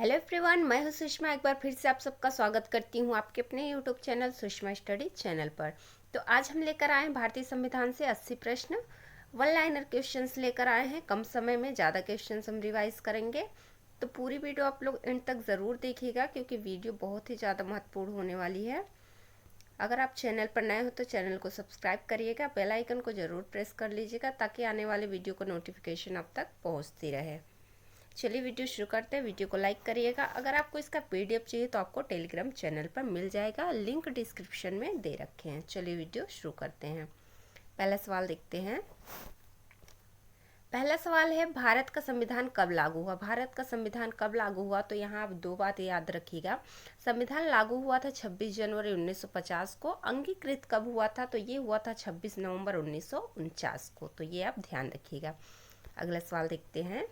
Hello everyone, मैं हूं सुषमा। एक बार फिर से आप सबका स्वागत करती हूं आपके अपने YouTube channel Sushma study channel पर। तो आज हम लेकर आए हैं भारतीय संविधान से 80 प्रश्न, वन लाइनर क्वेश्चंस लेकर आए हैं। कम समय में ज़्यादा क्वेश्चंस हम रिवाइज करेंगे। तो पूरी वीडियो आप लोग एंड तक ज़रूर देखिएगा क्योंकि वीडियो बहुत ही ज़्यादा महत्वपूर्ण होने वाली है। अगर आप चैनल पर नए हो तो चैनल को सब्सक्राइब करिएगा, बेल आइकन को ज़रूर प्रेस कर लीजिएगा ताकि आने वाले वीडियो को नोटिफिकेशन आप तक पहुँचती रहे। चलिए वीडियो शुरू करते हैं। वीडियो को लाइक करिएगा। अगर आपको इसका पीडीएफ चाहिए तो आपको टेलीग्राम चैनल पर मिल जाएगा, लिंक डिस्क्रिप्शन में दे रखे हैं। चलिए वीडियो शुरू करते हैं। पहला सवाल देखते हैं। पहला सवाल है, भारत का संविधान कब लागू हुआ? भारत का संविधान कब लागू हुआ? तो यहाँ आप दो बात याद रखिएगा। संविधान लागू हुआ था 26 जनवरी 1950 को। अंगीकृत कब हुआ था? तो ये हुआ था 26 नवंबर 1949 को। तो ये आप ध्यान रखिएगा। अगला सवाल देखते हैं।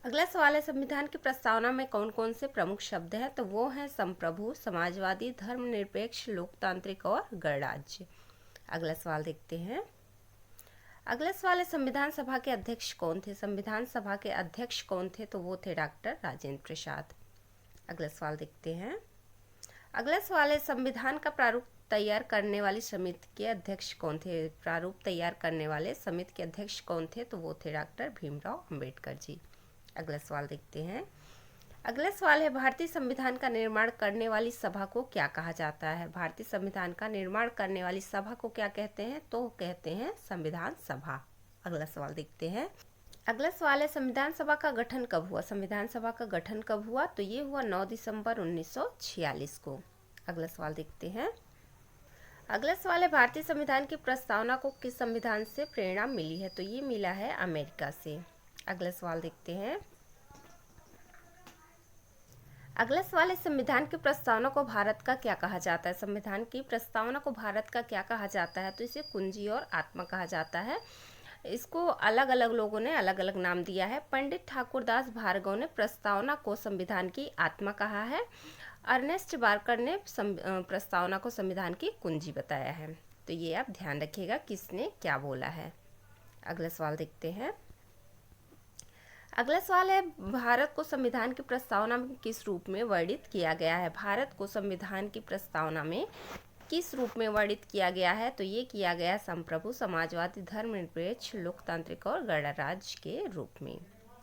अगला सवाल है, संविधान की प्रस्तावना में कौन कौन से प्रमुख शब्द हैं? तो वो हैं संप्रभु, समाजवादी, धर्मनिरपेक्ष, लोकतांत्रिक और गणराज्य। अगला सवाल देखते हैं। अगला सवाल है, संविधान सभा के अध्यक्ष कौन थे? संविधान सभा के अध्यक्ष कौन थे? तो वो थे डॉक्टर राजेंद्र प्रसाद। अगला सवाल देखते हैं। अगला सवाल है, संविधान का प्रारूप तैयार करने वाली समिति के अध्यक्ष कौन थे? प्रारूप तैयार करने वाले समिति के अध्यक्ष कौन थे? तो वो थे डॉक्टर भीमराव अंबेडकर जी। अगला सवाल देखते हैं। अगला सवाल है, भारतीय संविधान का निर्माण करने वाली सभा को क्या कहा जाता है? भारतीय संविधान का निर्माण करने वाली सभा को क्या कहते हैं? तो कहते हैं संविधान सभा। अगला सवाल देखते हैं। अगला सवाल है, संविधान सभा का गठन कब हुआ? संविधान सभा का गठन कब हुआ? तो ये हुआ 9 दिसंबर 1946 को। अगला सवाल देखते हैं। अगला सवाल है, भारतीय संविधान की प्रस्तावना को किस संविधान से प्रेरणा मिली है? तो ये मिला है अमेरिका से। अगला सवाल देखते हैं। अगला सवाल है, संविधान की प्रस्तावना को भारत का क्या कहा जाता है? संविधान की प्रस्तावना को भारत का क्या कहा जाता है? तो इसे कुंजी और आत्मा कहा जाता है। इसको अलग अलग लोगों ने अलग अलग नाम दिया है। पंडित ठाकुरदास भार्गव ने प्रस्तावना को संविधान की आत्मा कहा है। अर्नेस्ट बार्कर ने प्रस्तावना को संविधान की कुंजी बताया है। तो ये आप ध्यान रखिएगा किसने क्या बोला है। अगला सवाल देखते हैं। अगला सवाल है, भारत को संविधान की प्रस्तावना में किस रूप में वर्णित किया गया है? भारत को संविधान की प्रस्तावना में किस रूप में वर्णित किया गया है? तो ये किया गया संप्रभु, समाजवादी, धर्मनिरपेक्ष, लोकतांत्रिक और गणराज्य के रूप में।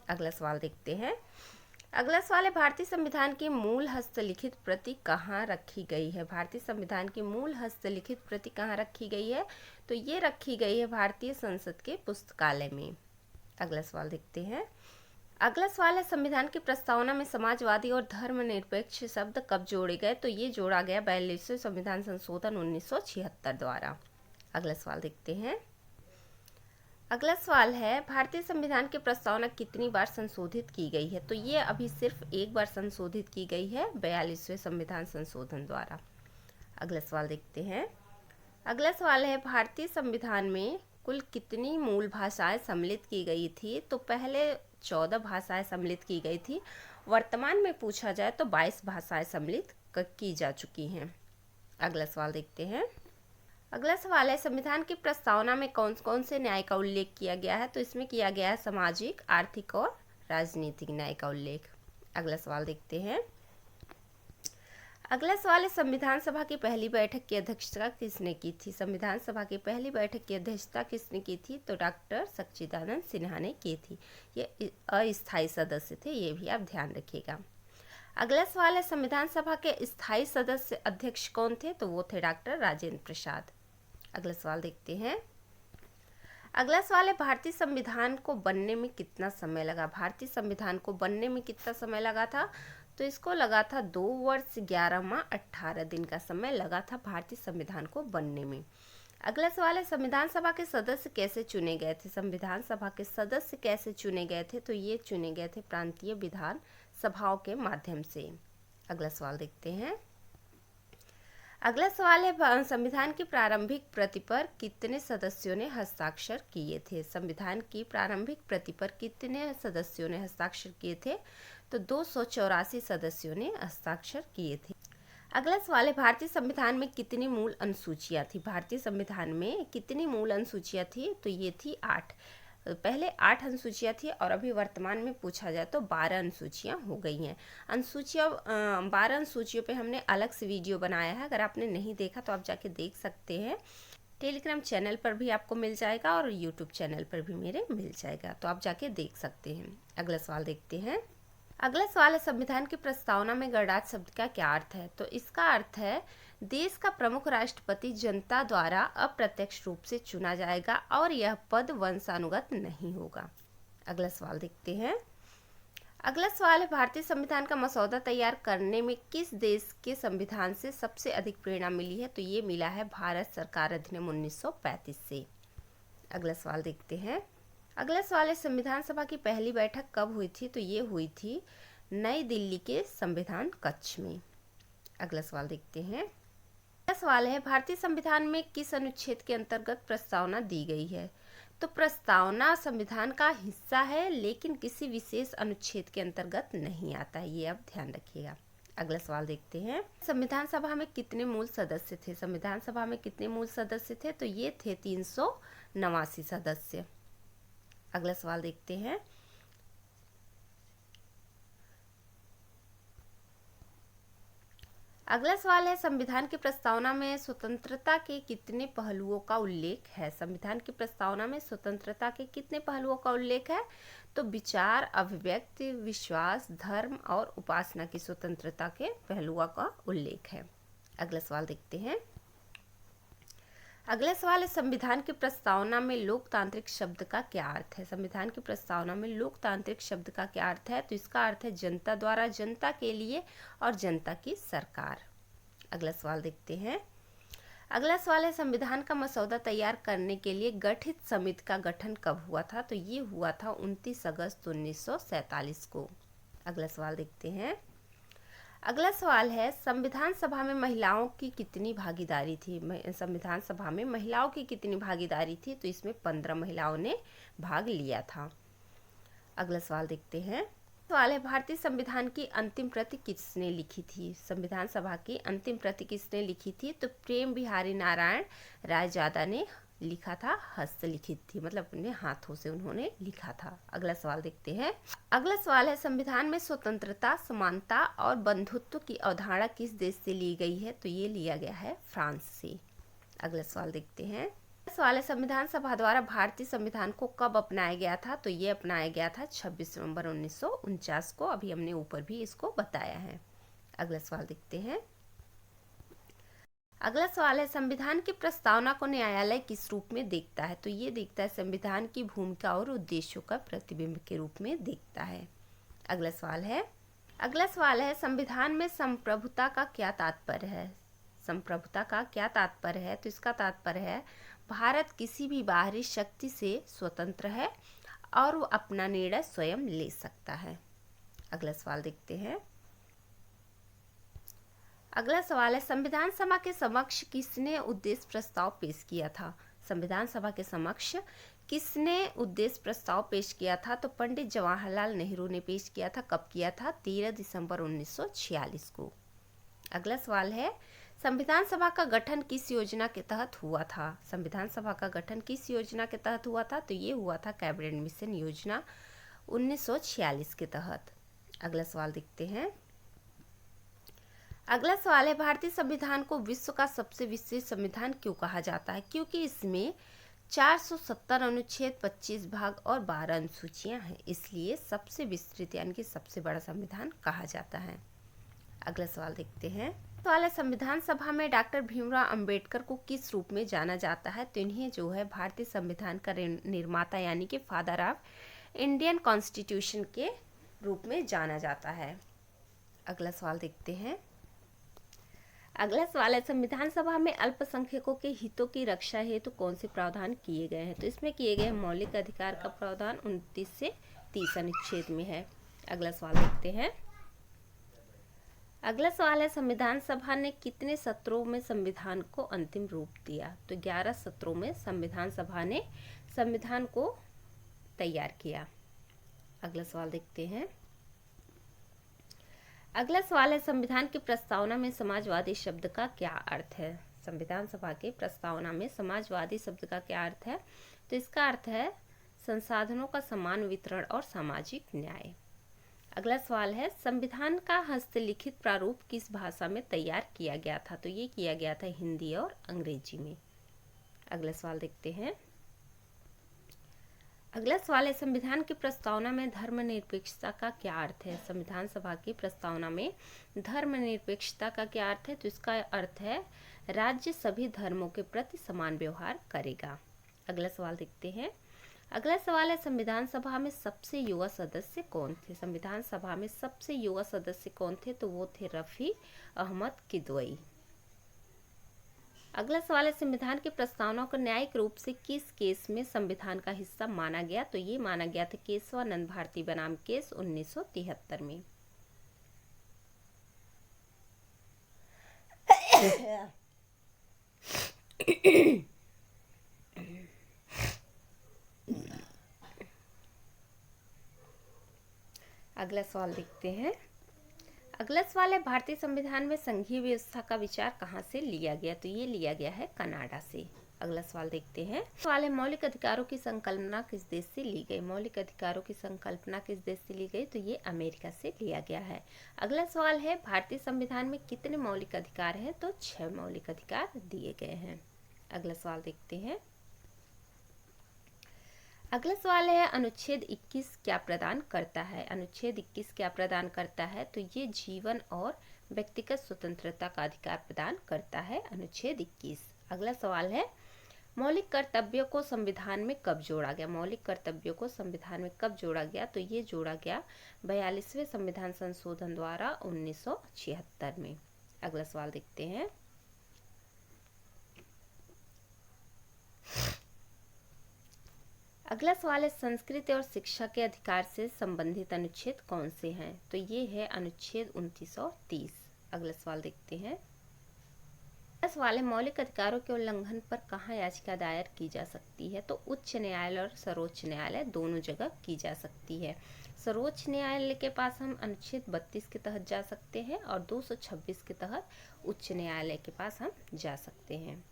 अगला सवाल देखते हैं। अगला सवाल है, भारतीय संविधान की मूल हस्तलिखित प्रति कहाँ रखी गई है? भारतीय संविधान की मूल हस्तलिखित प्रति कहाँ रखी गई है? तो ये रखी गई है भारतीय संसद के पुस्तकालय में। अगला सवाल देखते हैं। अगला सवाल है, संविधान की प्रस्तावना में समाजवादी और धर्मनिरपेक्ष शब्द कब जोड़े गए? तो ये जोड़ा गया 42वें संविधान संशोधन 1976 द्वारा। अगला सवाल देखते हैं। अगला सवाल है, भारतीय संविधान की प्रस्तावना कितनी बार संशोधित की गई है? तो ये अभी सिर्फ एक बार संशोधित की गई है 42वें संविधान संशोधन द्वारा। अगला सवाल देखते हैं। अगला सवाल है, भारतीय संविधान में कुल कितनी मूल भाषाएं सम्मिलित की गई थी? तो पहले 14 भाषाएं सम्मिलित की गई थी। वर्तमान में पूछा जाए तो 22 भाषाएं सम्मिलित की जा चुकी हैं। अगला सवाल देखते हैं। अगला सवाल है, संविधान की प्रस्तावना में कौन कौन से न्याय का उल्लेख किया गया है? तो इसमें किया गया है सामाजिक, आर्थिक और राजनीतिक न्याय का उल्लेख। अगला सवाल देखते हैं। अगला सवाल है, संविधान सभा की पहली बैठक की अध्यक्षता किसने की थी? संविधान सभा की पहली बैठक की अध्यक्षता किसने की थी? तो डॉक्टर सच्चिदानंद सिन्हा ने की थी। ये अस्थायी सदस्य थे, ये भी आप ध्यान रखिएगा। अगला सवाल है, संविधान सभा के स्थायी सदस्य अध्यक्ष कौन थे? तो वो थे डॉक्टर राजेंद्र प्रसाद। अगला सवाल देखते हैं। अगला सवाल है, भारतीय संविधान को बनने में कितना समय लगा? भारतीय संविधान को बनने में कितना समय लगा था? तो इसको लगा था 2 वर्ष 11 माह 18 दिन का समय लगा था भारतीय संविधान को बनने में। अगला सवाल है, संविधान सभा के सदस्य कैसे चुने गए थे? संविधान सभा के सदस्य कैसे चुने गए थे? तो ये चुने गए थे प्रांतीय विधान सभाओं के माध्यम से। अगला सवाल देखते हैं। अगला सवाल है, संविधान की प्रारंभिक प्रति पर कितने सदस्यों ने हस्ताक्षर किए थे? संविधान की प्रारंभिक प्रति पर कितने सदस्यों ने हस्ताक्षर किए थे? तो 284 सदस्यों ने हस्ताक्षर किए थे। अगला सवाल है, भारतीय संविधान में कितनी मूल अनुसूचियां थी? भारतीय संविधान में कितनी मूल अनुसूचियां थी? तो ये थी 8। पहले 8 अनुसूचियाँ थी और अभी वर्तमान में पूछा जाए तो 12 अनुसूचियाँ हो गई हैं। 12 अनुसूचियों पे हमने अलग से वीडियो बनाया है, अगर आपने नहीं देखा तो आप जाके देख सकते हैं। टेलीग्राम चैनल पर भी आपको मिल जाएगा और यूट्यूब चैनल पर भी मेरे मिल जाएगा, तो आप जाके देख सकते हैं। अगला सवाल देखते हैं। अगला सवाल है, संविधान की प्रस्तावना में गणराज्य शब्द का क्या अर्थ है? तो इसका अर्थ है देश का प्रमुख राष्ट्रपति जनता द्वारा अप्रत्यक्ष रूप से चुना जाएगा और यह पद वंशानुगत नहीं होगा। अगला सवाल देखते हैं। अगला सवाल है, भारतीय संविधान का मसौदा तैयार करने में किस देश के संविधान से सबसे अधिक प्रेरणा मिली है? तो ये मिला है भारत सरकार अधिनियम 1935 से। अगला सवाल देखते हैं। अगला सवाल है, संविधान सभा की पहली बैठक कब हुई थी? तो ये हुई थी नई दिल्ली के संविधान कक्ष में। अगला सवाल देखते हैं। अगला सवाल है, भारतीय संविधान में किस अनुच्छेद के अंतर्गत प्रस्तावना दी गई है? तो प्रस्तावना संविधान का हिस्सा है लेकिन किसी विशेष अनुच्छेद के अंतर्गत नहीं आता है, ये आप ध्यान रखिएगा। अगला सवाल देखते हैं। संविधान सभा में कितने मूल सदस्य थे? संविधान सभा में कितने मूल सदस्य थे? तो ये थे 389 सदस्य। अगला सवाल देखते हैं। अगला सवाल है, संविधान की प्रस्तावना में स्वतंत्रता के कितने पहलुओं का उल्लेख है? संविधान की प्रस्तावना में स्वतंत्रता के कितने पहलुओं का उल्लेख है? तो विचार, अभिव्यक्ति, विश्वास, धर्म और उपासना की स्वतंत्रता के पहलुओं का उल्लेख है। अगला सवाल देखते हैं। अगला सवाल है, संविधान की प्रस्तावना में लोकतांत्रिक शब्द का क्या अर्थ है? संविधान की प्रस्तावना में लोकतांत्रिक शब्द का क्या अर्थ है? तो इसका अर्थ है जनता द्वारा, जनता के लिए और जनता की सरकार। अगला सवाल देखते हैं। अगला सवाल है, संविधान का मसौदा तैयार करने के लिए गठित समिति का गठन कब हुआ था? तो ये हुआ था 29 अगस्त 1947 को। अगला सवाल देखते हैं। अगला सवाल है, संविधान सभा में महिलाओं की कितनी भागीदारी थी? संविधान सभा में महिलाओं की कितनी भागीदारी थी? तो इसमें 15 महिलाओं ने भाग लिया था। अगला सवाल देखते हैं। सवाल है, भारतीय संविधान की अंतिम प्रति किसने लिखी थी? संविधान सभा की अंतिम प्रति किसने लिखी थी? तो प्रेम बिहारी नारायण रायजादा ने लिखा था, हस्तलिखित थी, मतलब अपने हाथों से उन्होंने लिखा था। अगला सवाल देखते हैं। अगला सवाल है, संविधान में स्वतंत्रता, समानता और बंधुत्व की अवधारणा किस देश से ली गई है? तो ये लिया गया है फ्रांस से। अगला सवाल देखते हैं। सवाल है, संविधान सभा द्वारा भारतीय संविधान को कब अपनाया गया था? तो ये अपनाया गया था 26 नवंबर 1949 को। अभी हमने ऊपर भी इसको बताया है। अगला सवाल देखते हैं। अगला सवाल है, संविधान की प्रस्तावना को न्यायालय किस रूप में देखता है? तो ये देखता है संविधान की भूमिका और उद्देश्यों का प्रतिबिंब के रूप में देखता है। अगला सवाल है, संविधान में संप्रभुता का क्या तात्पर्य है? संप्रभुता का क्या तात्पर्य है? तो इसका तात्पर्य है भारत किसी भी बाहरी शक्ति से स्वतंत्र है और वो अपना निर्णय स्वयं ले सकता है। अगला सवाल देखते हैं। अगला सवाल है, संविधान सभा के समक्ष किसने उद्देश्य प्रस्ताव पेश किया था? संविधान सभा के समक्ष किसने उद्देश्य प्रस्ताव पेश किया था? तो पंडित जवाहरलाल नेहरू ने पेश किया था। कब किया था? 13 दिसंबर 1946 को। अगला सवाल है, संविधान सभा का गठन किस योजना के तहत हुआ था? संविधान सभा का गठन किस योजना के तहत हुआ था? तो ये हुआ था कैबिनेट मिशन योजना 1946 के तहत। अगला सवाल देखते हैं। अगला सवाल है, भारतीय संविधान को विश्व का सबसे विशेष संविधान क्यों कहा जाता है? क्योंकि इसमें 470 अनुच्छेद, 25 भाग और 12 अनुसूचियां हैं, इसलिए सबसे विस्तृत यानी कि सबसे बड़ा संविधान कहा जाता है। अगला सवाल देखते हैं। सवाल है, संविधान सभा में डॉक्टर भीमराव अंबेडकर को किस रूप में जाना जाता है? तो इन्हें जो है भारतीय संविधान का निर्माता यानी कि फादर ऑफ इंडियन कॉन्स्टिट्यूशन के रूप में जाना जाता है। अगला सवाल देखते हैं। अगला सवाल है, संविधान सभा में अल्पसंख्यकों के हितों की रक्षा हेतु कौन से प्रावधान किए गए हैं? तो इसमें किए गए मौलिक अधिकार का प्रावधान 29 से 30 अनुच्छेद में है। अगला सवाल देखते हैं। अगला सवाल है, संविधान सभा ने कितने सत्रों में संविधान को अंतिम रूप दिया? तो 11 सत्रों में संविधान सभा ने संविधान को तैयार किया। अगला सवाल देखते हैं। अगला सवाल है, संविधान की प्रस्तावना में समाजवादी शब्द का क्या अर्थ है? संविधान सभा के प्रस्तावना में समाजवादी शब्द का क्या अर्थ है? तो इसका अर्थ है संसाधनों का समान वितरण और सामाजिक न्याय। अगला सवाल है, संविधान का हस्तलिखित प्रारूप किस भाषा में तैयार किया गया था? तो ये किया गया था हिंदी और अंग्रेजी में। अगला सवाल देखते हैं। अगला सवाल है, संविधान की प्रस्तावना में धर्मनिरपेक्षता का क्या अर्थ है? संविधान सभा की प्रस्तावना में धर्मनिरपेक्षता का क्या अर्थ है? तो इसका अर्थ है राज्य सभी धर्मों के प्रति समान व्यवहार करेगा। अगला सवाल देखते हैं। अगला सवाल है, संविधान सभा में सबसे युवा सदस्य कौन थे? संविधान सभा में सबसे युवा सदस्य कौन थे? तो वो थे रफी अहमद किदवई। अगला सवाल है, संविधान की प्रस्तावना को न्यायिक रूप से किस केस में संविधान का हिस्सा माना गया? तो ये माना गया था केशवानंद भारती बनाम केस 1973 में। अगला सवाल देखते हैं। अगला सवाल है, भारतीय संविधान में संघीय व्यवस्था का विचार कहाँ से लिया गया? तो ये लिया गया है कनाडा से। अगला सवाल देखते हैं। सवाल है, मौलिक अधिकारों की संकल्पना किस देश से ली गई? मौलिक अधिकारों की संकल्पना किस देश से ली गई? तो ये अमेरिका से लिया गया है। अगला सवाल है, भारतीय संविधान में कितने मौलिक अधिकार हैं? तो 6 मौलिक अधिकार दिए गए हैं। अगला सवाल देखते हैं। अगला सवाल है, अनुच्छेद 21 क्या प्रदान करता है? अनुच्छेद 21 क्या प्रदान करता है? तो ये जीवन और व्यक्तिगत स्वतंत्रता का अधिकार प्रदान करता है अनुच्छेद 21। अगला सवाल है, मौलिक कर्तव्यों को संविधान में कब जोड़ा गया? मौलिक कर्तव्यों को संविधान में कब जोड़ा गया? तो ये जोड़ा गया 42वें संविधान संशोधन द्वारा 1976 में। अगला सवाल देखते हैं। अगला सवाल है, संस्कृति और शिक्षा के अधिकार से संबंधित अनुच्छेद कौन से हैं? तो ये है अनुच्छेद 29 और 30। अगला सवाल देखते हैं। अगला सवाल है, मौलिक अधिकारों के उल्लंघन पर कहाँ याचिका दायर की जा सकती है? तो उच्च न्यायालय और सर्वोच्च न्यायालय दोनों जगह की जा सकती है। सर्वोच्च न्यायालय के पास हम अनुच्छेद 32 के तहत जा सकते हैं और 226 के तहत उच्च न्यायालय के पास हम जा सकते हैं।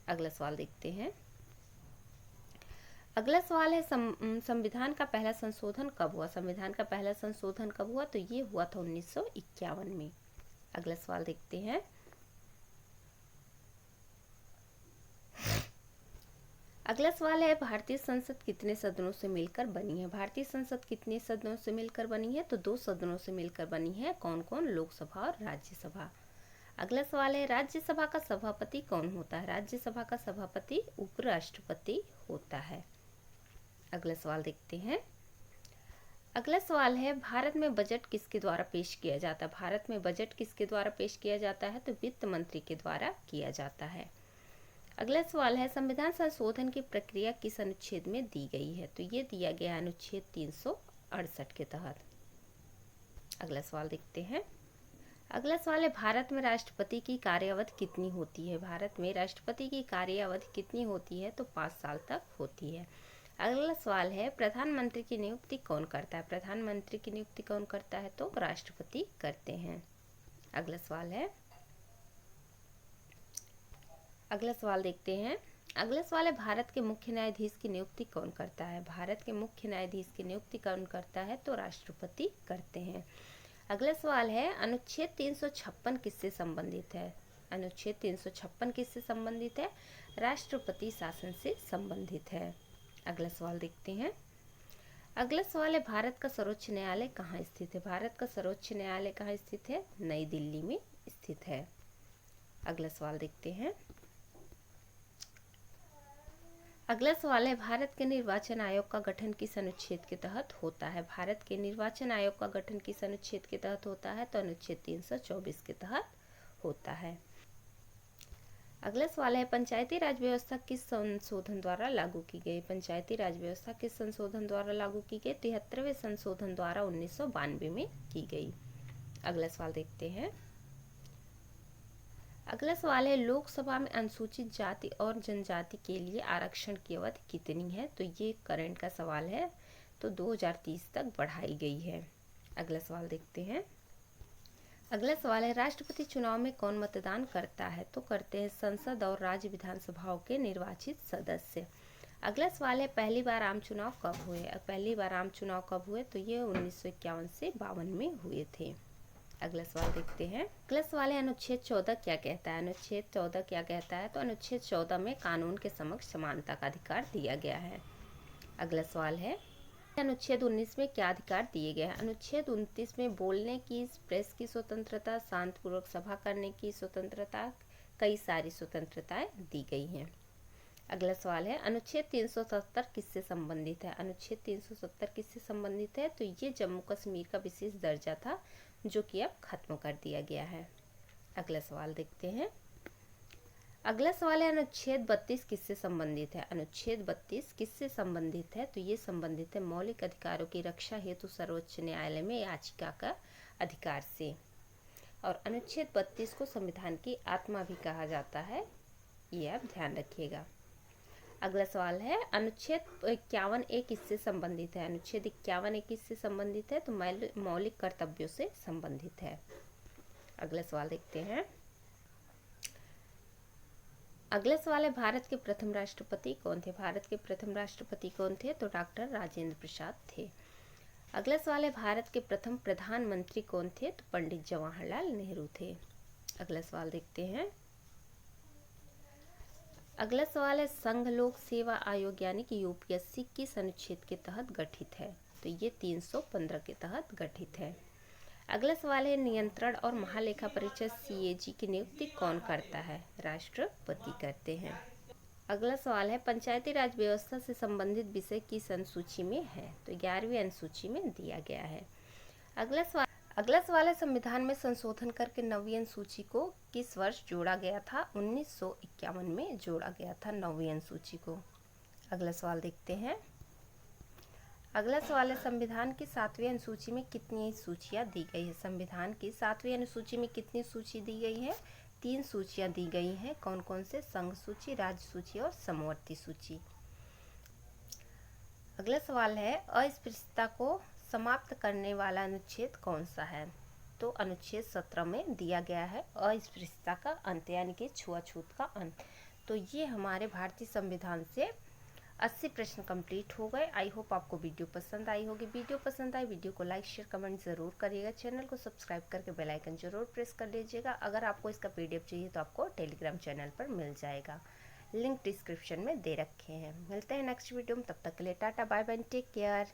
अगला सवाल देखते हैं। अगला सवाल है, संविधान का पहला संशोधन कब हुआ? संविधान का पहला संशोधन कब हुआ? तो ये हुआ था 1951 में। अगला सवाल देखते हैं। अगला सवाल है, भारतीय संसद कितने सदनों से मिलकर बनी है? भारतीय संसद कितने सदनों से मिलकर बनी है? तो 2 सदनों से मिलकर बनी है। कौन कौन? लोकसभा और राज्यसभा। अगला सवाल है, राज्यसभा का सभापति कौन होता है? राज्यसभा का सभापति उपराष्ट्रपति होता है। अगला सवाल देखते हैं। अगला सवाल है, भारत में बजट किसके द्वारा पेश किया जाता है? भारत में बजट किसके द्वारा पेश किया जाता है? तो वित्त मंत्री के द्वारा किया जाता है। अगला सवाल है, संविधान संशोधन की प्रक्रिया किस अनुच्छेद में दी गई है? तो ये दिया गया अनुच्छेद 368 के तहत। अगला सवाल देखते हैं। अगला सवाल है, भारत में राष्ट्रपति की कार्यावधि कितनी होती है? भारत में राष्ट्रपति की कार्यावधि कितनी होती है? तो 5 साल तक होती है। अगला सवाल है, प्रधानमंत्री की नियुक्ति कौन करता है? प्रधानमंत्री की नियुक्ति कौन करता है? तो राष्ट्रपति करते हैं। अगला सवाल है। अगला सवाल देखते हैं। अगला सवाल है, भारत के मुख्य न्यायाधीश की नियुक्ति कौन करता है? भारत के मुख्य न्यायाधीश की नियुक्ति कौन करता है? तो राष्ट्रपति करते हैं। अगला सवाल है, अनुच्छेद 356 किससे संबंधित है? अनुच्छेद 356 किससे संबंधित है? राष्ट्रपति शासन से संबंधित है। अगला सवाल देखते हैं। अगला सवाल है, भारत का सर्वोच्च न्यायालय कहाँ स्थित है? भारत का सर्वोच्च न्यायालय कहाँ स्थित है? नई दिल्ली में स्थित है। अगला सवाल देखते हैं। अगला सवाल है, भारत के निर्वाचन आयोग का गठन किस अनुच्छेद के तहत होता है? भारत के निर्वाचन आयोग का गठन किस अनुच्छेद के तहत होता है? तो अनुच्छेद 324 के तहत होता है। अगला सवाल है, पंचायती राज व्यवस्था किस संशोधन द्वारा लागू की गई? पंचायती राज व्यवस्था किस संशोधन द्वारा लागू की गई? 73वें संशोधन द्वारा 1992 में की गई। अगला सवाल देखते हैं। अगला सवाल है, लोकसभा में अनुसूचित जाति और जनजाति के लिए आरक्षण की अवधि कितनी है? तो ये करंट का सवाल है, तो 2030 तक बढ़ाई गई है। अगला सवाल देखते हैं। अगला सवाल है, राष्ट्रपति चुनाव में कौन मतदान करता है? तो करते हैं संसद और राज्य विधानसभाओं के निर्वाचित सदस्य। अगला सवाल है पहली बार आम चुनाव कब हुए। पहली बार आम चुनाव कब हुए, तो ये 1951 से 52 में हुए थे। अगला सवाल देखते हैं। अगला सवाल है अनुच्छेद 14 क्या कहता है। अनुच्छेद 14 क्या कहता है, तो अनुच्छेद 14 में कानून के समक्ष समानता का अधिकार दिया गया है। अगला सवाल है अनुच्छेद 19 में क्या अधिकार दिए गए हैं। अनुच्छेद 29 में बोलने की, प्रेस की स्वतंत्रता, शांतिपूर्वक सभा करने की स्वतंत्रता, कई सारी स्वतंत्रताएं दी गई हैं। अगला सवाल है अनुच्छेद 370 किससे संबंधित है। अनुच्छेद 370 किससे संबंधित है, तो ये जम्मू कश्मीर का विशेष दर्जा था जो कि अब खत्म कर दिया गया है। अगला सवाल देखते हैं। अगला सवाल है अनुच्छेद 32 किससे संबंधित है। अनुच्छेद 32 किससे संबंधित है, तो ये संबंधित है मौलिक अधिकारों की रक्षा हेतु सर्वोच्च न्यायालय में याचिका का अधिकार से। और अनुच्छेद 32 को संविधान की आत्मा भी कहा जाता है, ये आप ध्यान रखिएगा। अगला सवाल है अनुच्छेद 51A किससे संबंधित है। अनुच्छेद 51A किससे संबंधित है, तो मौलिक कर्तव्यों से संबंधित है। अगला सवाल देखते हैं। अगला सवाल है भारत के प्रथम राष्ट्रपति कौन थे। भारत के प्रथम राष्ट्रपति कौन थे, तो डॉक्टर राजेंद्र प्रसाद थे। अगला सवाल है भारत के प्रथम प्रधानमंत्री कौन थे, तो पंडित जवाहरलाल नेहरू थे। अगला सवाल देखते हैं। अगला सवाल है संघ लोक सेवा आयोग यानी कि यूपीएससी किस अनुच्छेद के तहत गठित है, तो ये 315 के तहत गठित है। अगला सवाल है नियंत्रण और महालेखा परीक्षक सीएजी की नियुक्ति कौन करता है, राष्ट्रपति करते हैं। अगला सवाल है पंचायती राज व्यवस्था से संबंधित विषय किस अनुसूची में है, तो 11वीं अनुसूची में दिया गया है। अगला सवाल है संविधान में संशोधन करके 9वीं अनुसूची को किस वर्ष जोड़ा गया था। 1951 में जोड़ा गया था 9वीं अनुसूची को। अगला सवाल देखते हैं। अगला सवाल है संविधान की 7वीं अनुसूची में कितनी सूचियां दी गई है। संविधान की 7वीं अनुसूची में कितनी सूची दी गई है, 3 सूचियां दी गई हैं। कौन कौन से, संघ सूची, राज्य सूची और समवर्ती सूची। अगला सवाल है अस्पृश्यता को समाप्त करने वाला अनुच्छेद कौन सा है, तो अनुच्छेद 17 में दिया गया है अस्पृश्यता का अंत यानी कि छुआछूत का अंत। तो ये हमारे भारतीय संविधान से 80 प्रश्न कंप्लीट हो गए। आई होप आपको वीडियो पसंद आई होगी। वीडियो पसंद आई वीडियो को लाइक शेयर कमेंट ज़रूर करिएगा। चैनल को सब्सक्राइब करके बेल आइकन जरूर प्रेस कर लीजिएगा। अगर आपको इसका पीडीएफ चाहिए तो आपको टेलीग्राम चैनल पर मिल जाएगा, लिंक डिस्क्रिप्शन में दे रखे हैं। मिलते हैं नेक्स्ट वीडियो में, तब तक के लिए टाटा बाय बाय, टेक केयर।